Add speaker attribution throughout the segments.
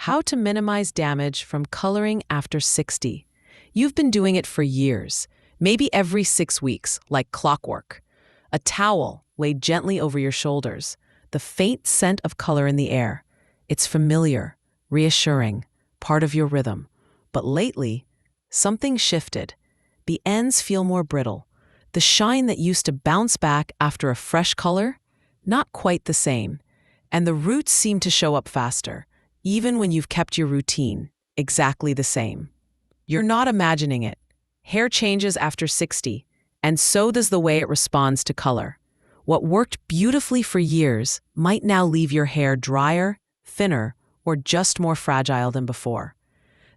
Speaker 1: How to minimize damage from coloring after 60. You've been doing it for years, maybe every 6 weeks, like clockwork. A towel laid gently over your shoulders, the faint scent of color in the air. It's familiar, reassuring, part of your rhythm. But lately, something shifted. The ends feel more brittle. The shine that used to bounce back after a fresh color? Not quite the same. And the roots seem to show up faster, even when you've kept your routine exactly the same. You're not imagining it. Hair changes after 60, and so does the way it responds to color. What worked beautifully for years might now leave your hair drier, thinner, or just more fragile than before.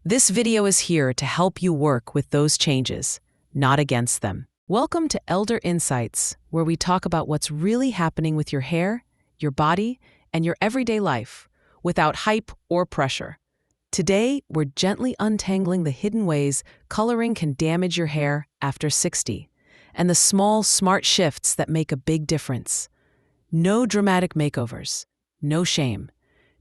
Speaker 1: This video is here to help you work with those changes, not against them. Welcome to Elder Insights, where we talk about what's really happening with your hair, your body, and your everyday life, without hype or pressure. Today, we're gently untangling the hidden ways coloring can damage your hair after 60, and the small, smart shifts that make a big difference. No dramatic makeovers, no shame,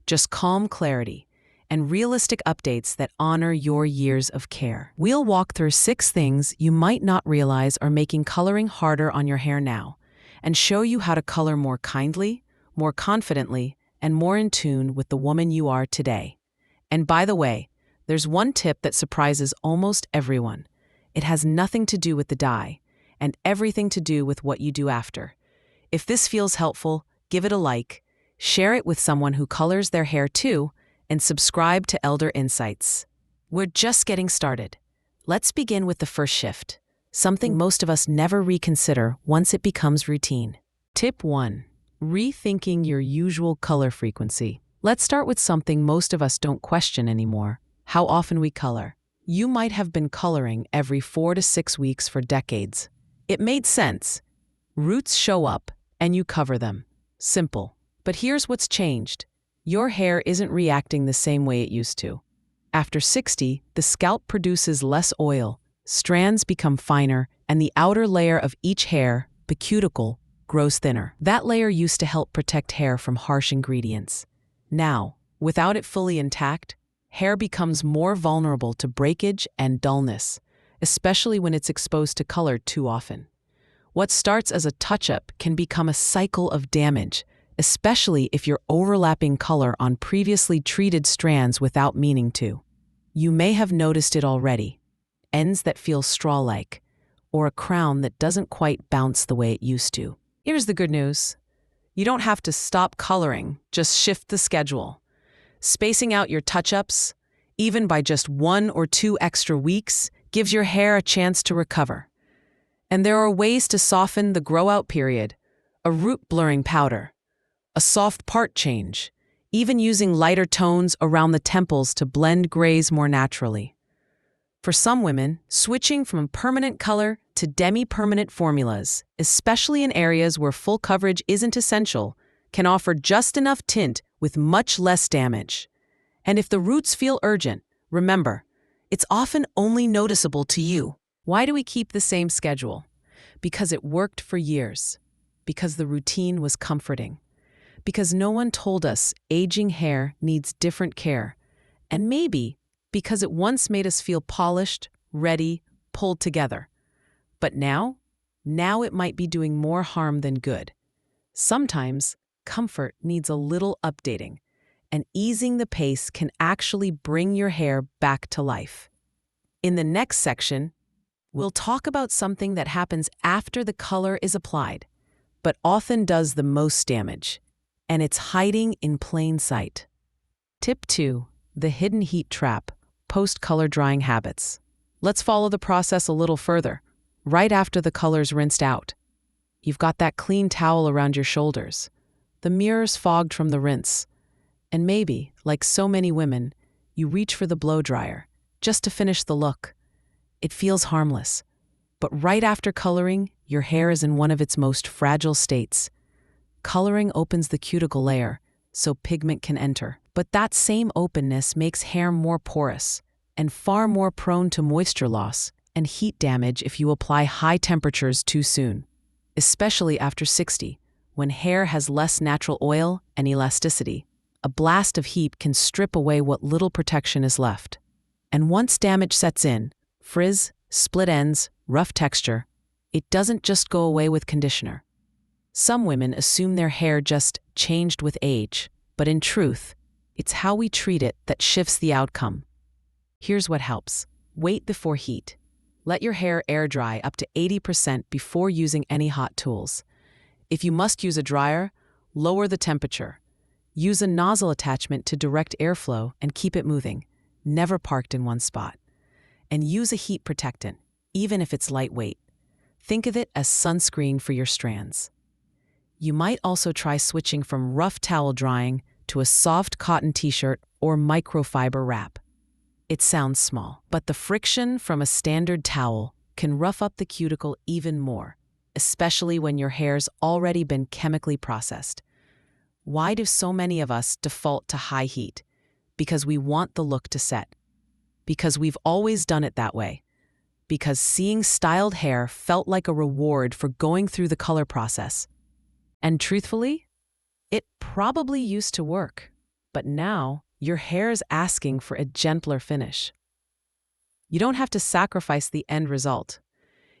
Speaker 1: just calm clarity and realistic updates that honor your years of care. We'll walk through 6 things you might not realize are making coloring harder on your hair now, and show you how to color more kindly, more confidently, and more in tune with the woman you are today. And by the way, there's one tip that surprises almost everyone. It has nothing to do with the dye, and everything to do with what you do after. If this feels helpful, give it a like, share it with someone who colors their hair too, and subscribe to Elder Insights. We're just getting started. Let's begin with the first shift, something most of us never reconsider once it becomes routine. Tip 1. Rethinking your usual color frequency. Let's start with something most of us don't question anymore: how often we color. You might have been coloring every 4 to 6 weeks for decades. It made sense. Roots show up, and you cover them. Simple. But here's what's changed. Your hair isn't reacting the same way it used to. After 60, the scalp produces less oil, strands become finer, and the outer layer of each hair, the cuticle, grows thinner. That layer used to help protect hair from harsh ingredients. Now, without it fully intact, hair becomes more vulnerable to breakage and dullness, especially when it's exposed to color too often. What starts as a touch-up can become a cycle of damage, especially if you're overlapping color on previously treated strands without meaning to. You may have noticed it already: ends that feel straw-like, or a crown that doesn't quite bounce the way it used to. Here's the good news. You don't have to stop coloring, just shift the schedule. Spacing out your touch-ups, even by just 1 or 2 extra weeks, gives your hair a chance to recover. And there are ways to soften the grow-out period: a root-blurring powder, a soft part change, even using lighter tones around the temples to blend grays more naturally. For some women, switching from permanent color to demi-permanent formulas, especially in areas where full coverage isn't essential, can offer just enough tint with much less damage. And if the roots feel urgent, remember, it's often only noticeable to you. Why do we keep the same schedule? Because it worked for years. Because the routine was comforting. Because no one told us aging hair needs different care. And maybe because it once made us feel polished, ready, pulled together. But now it might be doing more harm than good. Sometimes comfort needs a little updating, and easing the pace can actually bring your hair back to life. In the next section, we'll talk about something that happens after the color is applied, but often does the most damage, and it's hiding in plain sight. Tip 2. The hidden heat trap: post-color drying habits. Let's follow the process a little further. Right after the color's rinsed out, you've got that clean towel around your shoulders, the mirrors fogged from the rinse, and maybe, like so many women, you reach for the blow dryer just to finish the look. It feels harmless, but right after coloring, your hair is in one of its most fragile states. Coloring opens the cuticle layer, so pigment can enter. But that same openness makes hair more porous and far more prone to moisture loss and heat damage if you apply high temperatures too soon, especially after 60, when hair has less natural oil and elasticity. a blast of heat can strip away what little protection is left. And once damage sets in, frizz, split ends, rough texture, it doesn't just go away with conditioner. Some women assume their hair just changed with age, but in truth, it's how we treat it that shifts the outcome. Here's what helps. Wait before heat. Let your hair air dry up to 80% before using any hot tools. If you must use a dryer, lower the temperature. Use a nozzle attachment to direct airflow and keep it moving, never parked in one spot. And use a heat protectant, even if it's lightweight. Think of it as sunscreen for your strands. You might also try switching from rough towel drying to a soft cotton t-shirt or microfiber wrap. It sounds small, but the friction from a standard towel can rough up the cuticle even more, especially when your hair's already been chemically processed. Why do so many of us default to high heat? Because we want the look to set. Because we've always done it that way. Because seeing styled hair felt like a reward for going through the color process. And truthfully, it probably used to work, but now your hair is asking for a gentler finish. You don't have to sacrifice the end result.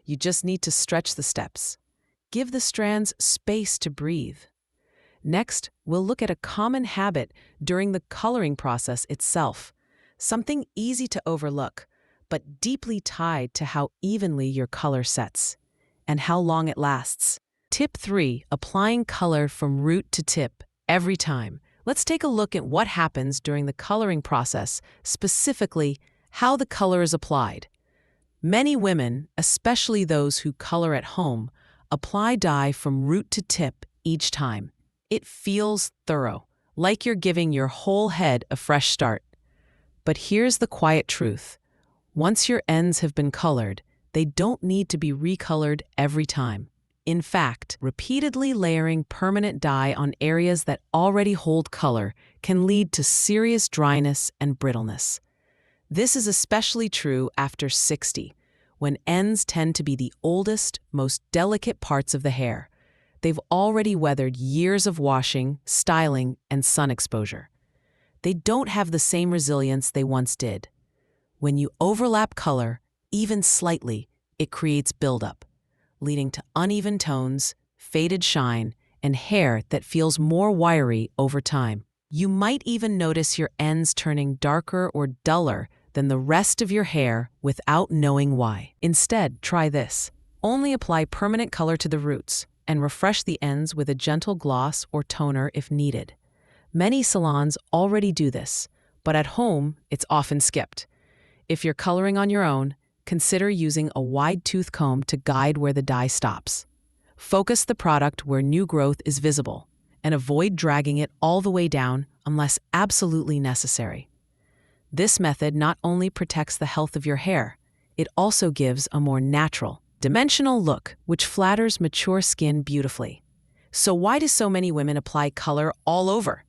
Speaker 1: You just need to stretch the steps. Give the strands space to breathe. Next, we'll look at a common habit during the coloring process itself, something easy to overlook, but deeply tied to how evenly your color sets and how long it lasts. Tip 3. Applying color from root to tip every time. Let's take a look at what happens during the coloring process, specifically how the color is applied. Many women, especially those who color at home, apply dye from root to tip each time. It feels thorough, like you're giving your whole head a fresh start. But here's the quiet truth. Once your ends have been colored, they don't need to be recolored every time. In fact, repeatedly layering permanent dye on areas that already hold color can lead to serious dryness and brittleness. This is especially true after 60, when ends tend to be the oldest, most delicate parts of the hair. They've already weathered years of washing, styling, and sun exposure. They don't have the same resilience they once did. When you overlap color, even slightly, it creates buildup, leading to uneven tones, faded shine, and hair that feels more wiry over time. You might even notice your ends turning darker or duller than the rest of your hair without knowing why. Instead, try this. Only apply permanent color to the roots and refresh the ends with a gentle gloss or toner if needed. Many salons already do this, but at home, it's often skipped. If you're coloring on your own, consider using a wide tooth comb to guide where the dye stops. Focus the product where new growth is visible, and avoid dragging it all the way down unless absolutely necessary. This method not only protects the health of your hair, it also gives a more natural, dimensional look which flatters mature skin beautifully. So why do so many women apply color all over?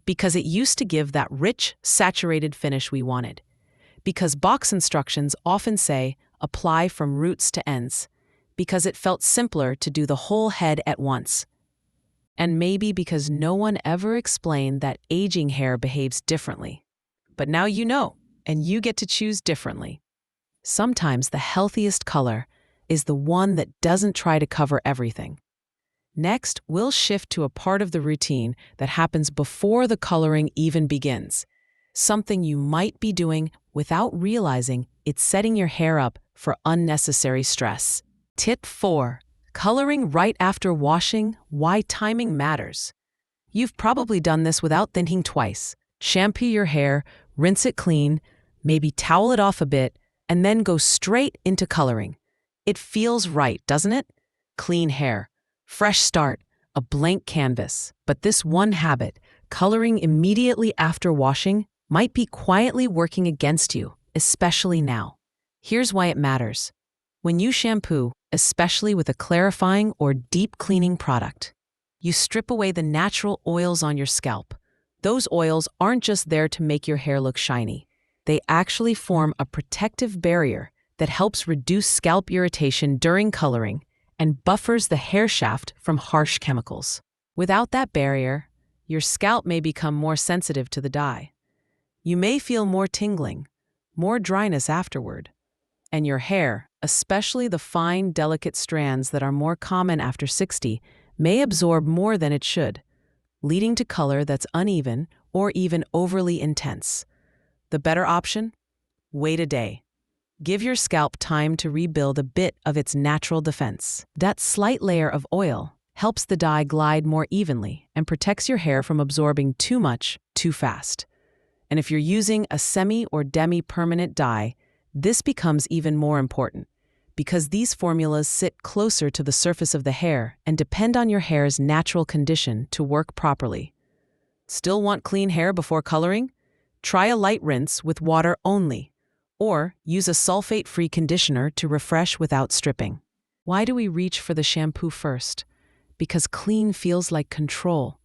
Speaker 1: Because it used to give that rich, saturated finish we wanted. Because box instructions often say, apply from roots to ends. Because it felt simpler to do the whole head at once. And maybe because no one ever explained that aging hair behaves differently. But now you know, and you get to choose differently. Sometimes the healthiest color is the one that doesn't try to cover everything. Next, we'll shift to a part of the routine that happens before the coloring even begins. Something you might be doing without realizing it's setting your hair up for unnecessary stress. Tip 4. Coloring right after washing, why timing matters. You've probably done this without thinking twice. Shampoo your hair, rinse it clean, maybe towel it off a bit, and then go straight into coloring. It feels right, doesn't it? Clean hair, fresh start, a blank canvas. But this one habit, coloring immediately after washing, might be quietly working against you, especially now. Here's why it matters. When you shampoo, especially with a clarifying or deep cleaning product, you strip away the natural oils on your scalp. Those oils aren't just there to make your hair look shiny. They actually form a protective barrier that helps reduce scalp irritation during coloring and buffers the hair shaft from harsh chemicals. Without that barrier, your scalp may become more sensitive to the dye. You may feel more tingling, more dryness afterward, and your hair, especially the fine, delicate strands that are more common after 60, may absorb more than it should, leading to color that's uneven or even overly intense. The better option? Wait a day. Give your scalp time to rebuild a bit of its natural defense. That slight layer of oil helps the dye glide more evenly and protects your hair from absorbing too much too fast. And if you're using a semi or demi-permanent dye, this becomes even more important because these formulas sit closer to the surface of the hair and depend on your hair's natural condition to work properly. Still want clean hair before coloring? Try a light rinse with water only, or use a sulfate-free conditioner to refresh without stripping. Why do we reach for the shampoo first? Because clean feels like control.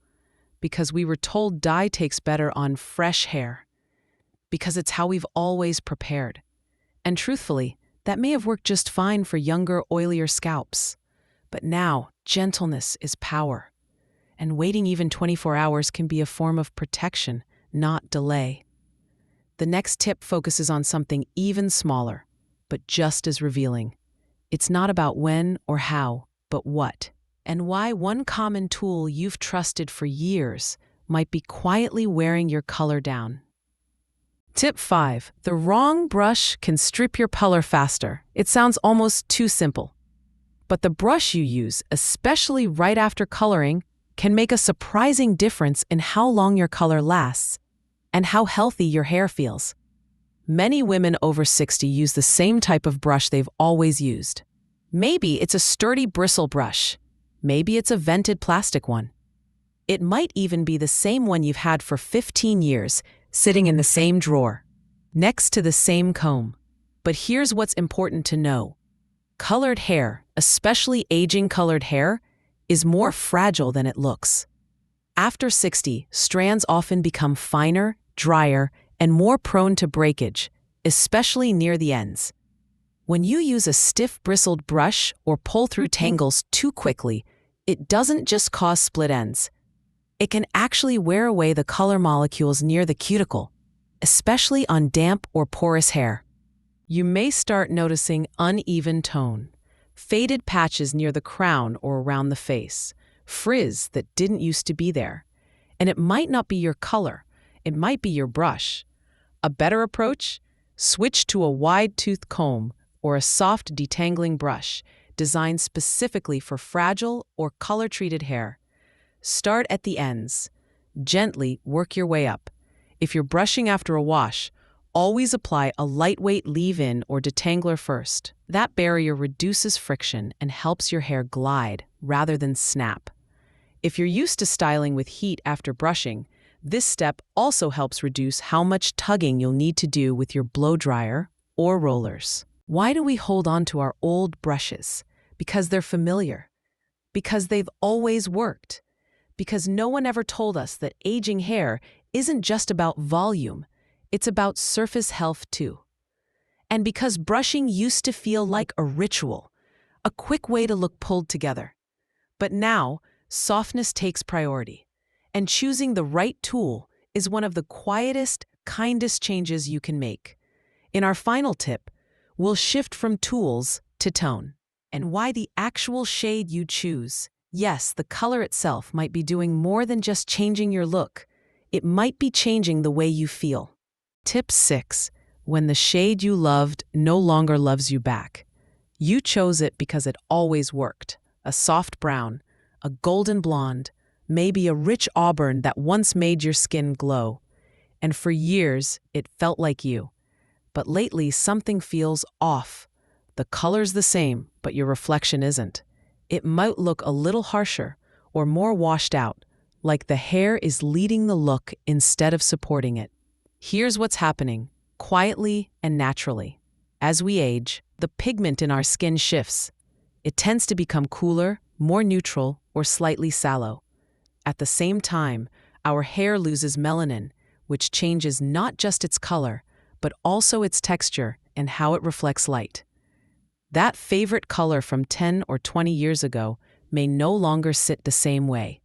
Speaker 1: Because we were told dye takes better on fresh hair. Because it's how we've always prepared. And truthfully, that may have worked just fine for younger, oilier scalps. But now, gentleness is power. And waiting even 24 hours can be a form of protection, not delay. The next tip focuses on something even smaller, but just as revealing. It's not about when or how, but what, and why one common tool you've trusted for years might be quietly wearing your color down. Tip 5. The wrong brush can strip your color faster. It sounds almost too simple. But the brush you use, especially right after coloring, can make a surprising difference in how long your color lasts and how healthy your hair feels. Many women over 60 use the same type of brush they've always used. Maybe it's a sturdy bristle brush. Maybe it's a vented plastic one. It might even be the same one you've had for 15 years, sitting in the same drawer, next to the same comb. But here's what's important to know. Colored hair, especially aging colored hair, is more fragile than it looks. After 60, strands often become finer, drier, and more prone to breakage, especially near the ends. When you use a stiff bristled brush or pull through tangles too quickly, it doesn't just cause split ends. It can actually wear away the color molecules near the cuticle, especially on damp or porous hair. You may start noticing uneven tone, faded patches near the crown or around the face, frizz that didn't used to be there. And it might not be your color, it might be your brush. A better approach? Switch to a wide-toothed comb or a soft detangling brush designed specifically for fragile or color-treated hair. Start at the ends. Gently work your way up. If you're brushing after a wash, always apply a lightweight leave-in or detangler first. That barrier reduces friction and helps your hair glide rather than snap. If you're used to styling with heat after brushing, this step also helps reduce how much tugging you'll need to do with your blow dryer or rollers. Why do we hold on to our old brushes? Because they're familiar. Because they've always worked. Because no one ever told us that aging hair isn't just about volume, it's about surface health too. And because brushing used to feel like a ritual, a quick way to look pulled together. But now, softness takes priority, and choosing the right tool is one of the quietest, kindest changes you can make. In our final tip, we'll shift from tools to tone, and why the actual shade you choose. Yes, the color itself might be doing more than just changing your look. It might be changing the way you feel. Tip 6. When the shade you loved no longer loves you back. You chose it because it always worked. A soft brown, a golden blonde, maybe a rich auburn that once made your skin glow. And for years, it felt like you. But lately, something feels off. The color's the same, but your reflection isn't. It might look a little harsher or more washed out, like the hair is leading the look instead of supporting it. Here's what's happening, quietly and naturally. As we age, the pigment in our skin shifts. It tends to become cooler, more neutral, or slightly sallow. At the same time, our hair loses melanin, which changes not just its color, but also its texture and how it reflects light. That favorite color from 10 or 20 years ago may no longer sit the same way.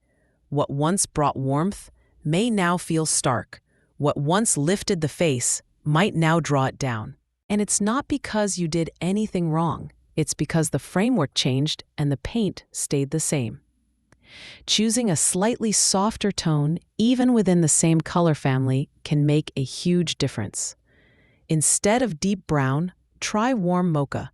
Speaker 1: What once brought warmth may now feel stark. What once lifted the face might now draw it down. And it's not because you did anything wrong. It's because the framework changed and the paint stayed the same. Choosing a slightly softer tone, even within the same color family, can make a huge difference. Instead of deep brown, try warm mocha.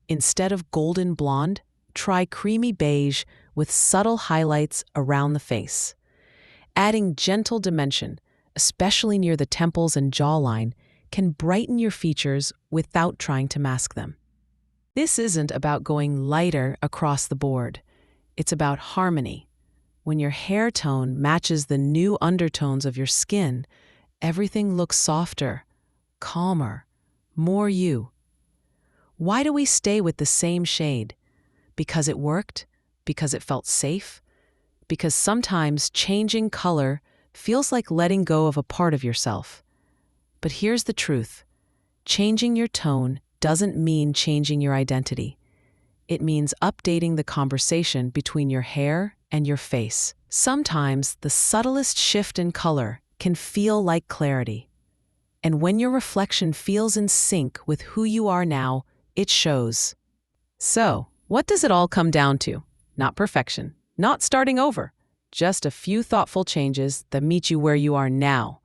Speaker 1: Instead of golden blonde, try creamy beige with subtle highlights around the face. Adding gentle dimension, especially near the temples and jawline, can brighten your features without trying to mask them. This isn't about going lighter across the board. It's about harmony. When your hair tone matches the new undertones of your skin, everything looks softer, calmer, more you. Why do we stay with the same shade? Because it worked? Because it felt safe? Because sometimes changing color feels like letting go of a part of yourself. But here's the truth. Changing your tone doesn't mean changing your identity. It means updating the conversation between your hair and your face. Sometimes the subtlest shift in color can feel like clarity. And when your reflection feels in sync with who you are now, it shows. So, what does it all come down to? Not perfection, not starting over, just a few thoughtful changes that meet you where you are now.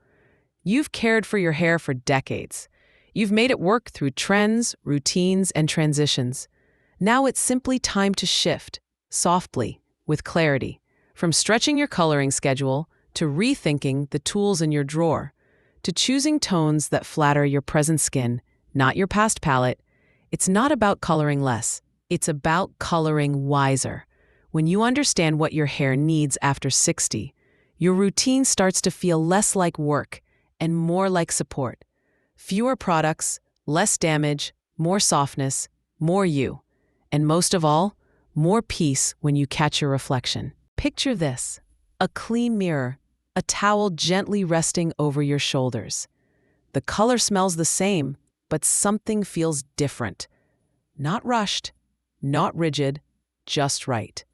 Speaker 1: You've cared for your hair for decades. You've made it work through trends, routines, and transitions. Now it's simply time to shift, softly, with clarity, from stretching your coloring schedule to rethinking the tools in your drawer, to choosing tones that flatter your present skin, not your past palette. It's not about coloring less. It's about coloring wiser. When you understand what your hair needs after 60, your routine starts to feel less like work and more like support. Fewer products, less damage, more softness, more you. And most of all, more peace when you catch your reflection. Picture this: a clean mirror, a towel gently resting over your shoulders. The color smells the same, but something feels different. Not rushed, not rigid, just right.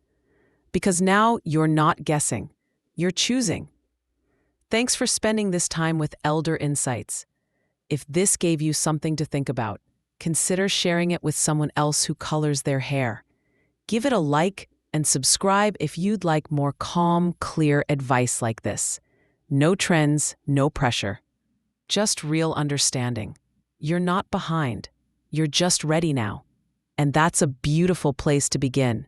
Speaker 1: Because now you're not guessing, you're choosing. Thanks for spending this time with Elder Insights. If this gave you something to think about, consider sharing it with someone else who colors their hair. Give it a like and subscribe if you'd like more calm, clear advice like this. No trends, no pressure. Just real understanding. You're not behind. You're just ready now. And that's a beautiful place to begin.